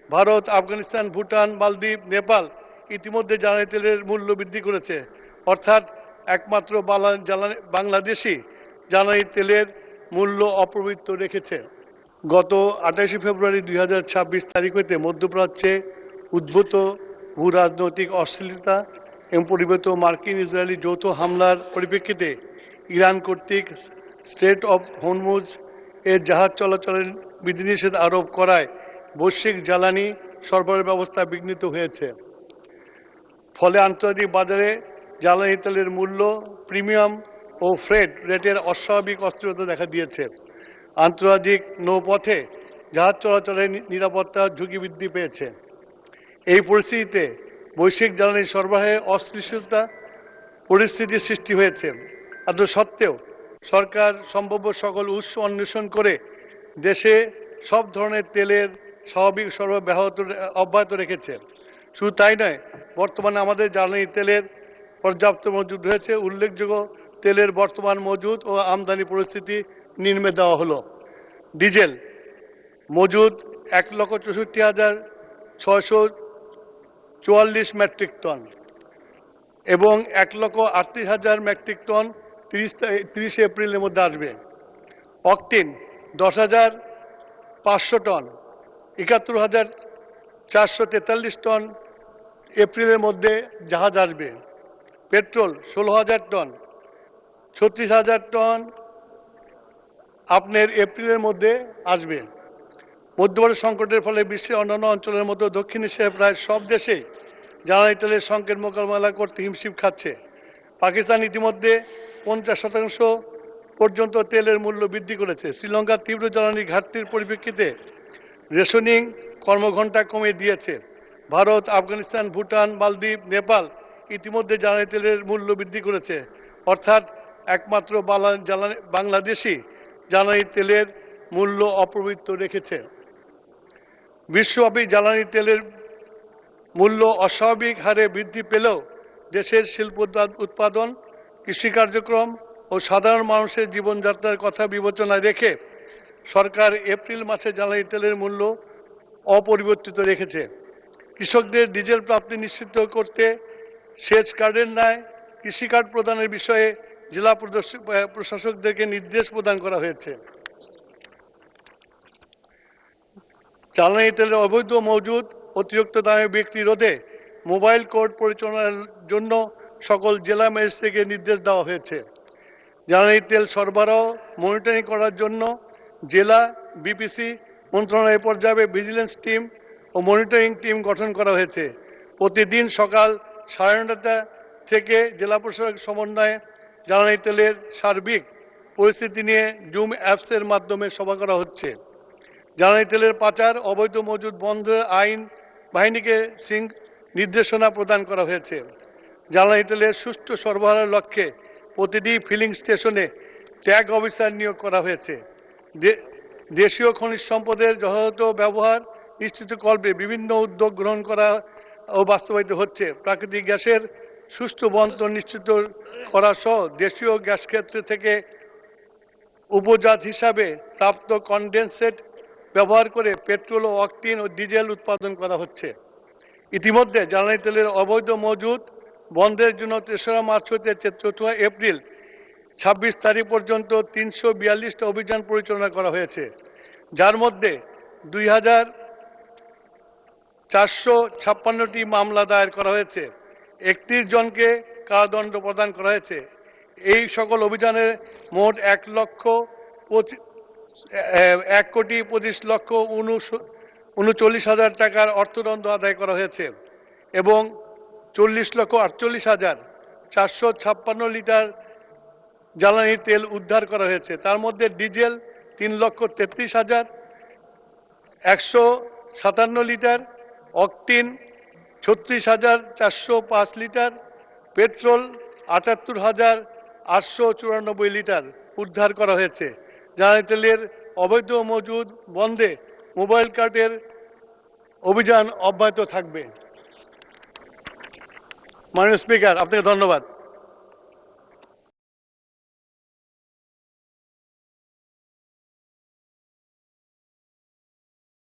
ভারত, আফগানিস্তান, ভুটান, মালদ্বীপ, নেপাল ইতিমধ্যে জ্বালানি তেলের মূল্য বৃদ্ধি করেছে। অর্থাৎ একমাত্র বাংলাদেশি জ্বালানি তেলের মূল্য অপ্রবৃত্ত রেখেছে। গত 28 ফেব্রুয়ারি 2026 তারিখ হইতে মধ্যপ্রাচ্যে উদ্ভূত ভূ রাজনৈতিক অস্থিরতা এবং পরিবেত মার্কিন ইসরায়েলি যৌথ হামলার পরিপ্রেক্ষিতে ইরান কর্তৃক স্ট্রেট অফ হরমুজ এর জাহাজ চলাচলের বিধিনিষেধ আরোপ করায় বৈশ্বিক জ্বালানি সরবরাহ ব্যবস্থা বিঘ্নিত হয়েছে। ফলে আন্তর্জাতিক বাজারে জ্বালানি তেলের মূল্য, প্রিমিয়াম ও ফ্রেট রেটের অস্বাভাবিক অস্থিরতা দেখা দিয়েছে। আন্তর্জাতিক নৌপথে জাহাজ চলাচলের নিরাপত্তার ঝুঁকি বৃদ্ধি পেয়েছে। এই পরিস্থিতিতে বৈশ্বিক জ্বালানি সরবরাহে অস্থিতিশীলতা পরিস্থিতির সৃষ্টি হয়েছে। এত সত্ত্বেও সরকার সম্ভাব্য সকল উৎস অন্বেষণ করে দেশে সব ধরনের তেলের স্বাভাবিক সরবরাহ অব্যাহত রেখেছে। শুধু তাই নয়, বর্তমানে আমাদের জ্বালানি তেলের পর্যাপ্ত মজুদ রয়েছে। উল্লেখযোগ্য তেলের বর্তমান মজুদ ও আমদানি পরিস্থিতি নিম্নে দেওয়া হলো। ডিজেল মজুদ 1,64,644 মেট্রিক টন এবং 1,38,000 মেট্রিক টন 30 এপ্রিলের মধ্যে আসবে। অকটেন 10,500 টন, 71,443 টন এপ্রিলের মধ্যে জাহাজ আসবে। পেট্রোল 16,000 টন, 36,000 টন আপনার এপ্রিলের মধ্যে আসবে। মধ্যবর্তী সংকটের ফলে বিশ্বের অন্যান্য অঞ্চলের মতো দক্ষিণ এশিয়ার প্রায় সব দেশেই জ্বালানি তেলের সংকট মোকাবেলা করতে হিমশিম খাচ্ছে। পাকিস্তান ইতিমধ্যে 50% পর্যন্ত তেলের মূল্য বৃদ্ধি করেছে। শ্রীলঙ্কার তীব্র জ্বালানি ঘাটতির পরিপ্রেক্ষিতে রেশনিং কর্মঘণ্টা কমিয়ে দিয়েছে। ভারত, আফগানিস্তান, ভুটান, মালদ্বীপ, নেপাল ইতিমধ্যে জ্বালানি তেলের মূল্য বৃদ্ধি করেছে। অর্থাৎ একমাত্র বাংলাদেশি জ্বালানি তেলের মূল্য অপ্রবৃত্ত রেখেছে। বিশ্বব্যাপী জ্বালানি তেলের মূল্য অস্বাভাবিক হারে বৃদ্ধি পেলেও দেশের শিল্প উৎপাদন, কৃষি কার্যক্রম ও সাধারণ মানুষের জীবনযাত্রার কথা বিবেচনায় রেখে সরকার এপ্রিল মাসে জ্বালানি তেলের মূল্য অপরিবর্তিত রেখেছে। কৃষকদের ডিজেল প্রাপ্তি নিশ্চিত করতে সেচ কার্ডের ন্যায় কৃষি কার্ড প্রদানের বিষয়ে জেলা প্রশাসকদেরকে নির্দেশ প্রদান করা হয়েছে। জ্বালানি তেলের অবৈধ মজুদ, অতিরিক্ত দামে বিক্রি রোধে মোবাইল কোর্ট পরিচালনার জন্য সকল জেলা ম্যাজিস্ট্রেটকে নির্দেশ দেওয়া হয়েছে। জ্বালানি তেল সরবরাহ মনিটরিং করার জন্য জেলা বিপিসি মন্ত্রণালয় পর্যায়ে ভিজিলেন্স টিম ও মনিটরিং টিম গঠন করা হয়েছে। প্রতিদিন সকাল 9:30 থেকে জেলা প্রশাসক সমন্বয়ে জ্বালানি তেলের সার্বিক পরিস্থিতি নিয়ে জুম অ্যাপসের মাধ্যমে সভা করা হচ্ছে। জ্বালানি তেলের পাচার, অবৈধ মজুদ বন্ধের আইন বাহিনীকে নির্দেশনা প্রদান করা হয়েছে। জ্বালানি তেলের সুষ্ঠু সরবরাহের লক্ষ্যে প্রতিটি ফিলিং স্টেশনে ট্যাগ অফিসার নিয়োগ করা হয়েছে। দেশীয় খনিজ সম্পদের যথাযথ ব্যবহার নিশ্চিতকল্পে বিভিন্ন উদ্যোগ গ্রহণ করা ও বাস্তবায়িত হচ্ছে। প্রাকৃতিক গ্যাসের সুষ্ঠু বণ্টন নিশ্চিত করা সহ দেশীয় গ্যাস ক্ষেত্র থেকে উপজাত হিসাবে প্রাপ্ত কনডেনসেট ব্যবহার করে পেট্রোল ও অকটেন ও ডিজেল উৎপাদন করা হচ্ছে। ইতিমধ্যে জ্বালানি তেলের অবৈধ মজুদ বন্ধের জন্য 3রা মার্চ হতে 4 এপ্রিল 26 তারিখ পর্যন্ত 342টা অভিযান পরিচালনা করা হয়েছে, যার মধ্যে 2,456টি মামলা দায়ের করা হয়েছে। 31 জনকে কারাদণ্ড প্রদান করা হয়েছে। এই সকল অভিযানে মোট 1,25,39,000 টাকার অর্থদণ্ড আদায় করা হয়েছে এবং 40,48,456 লিটার জ্বালানি তেল উদ্ধার করা হয়েছে। তার মধ্যে diesel 3,33,157 litre, octane 36,405 litre, petrol 78,894 litre উদ্ধার করা হয়েছে। জ্বালানি তেলের অবৈধ মজুদ বন্ধে মোবাইল কার্ডের অভিযান অব্যাহত থাকবে। মাননীয় স্পিকার, আপনাকে ধন্যবাদ।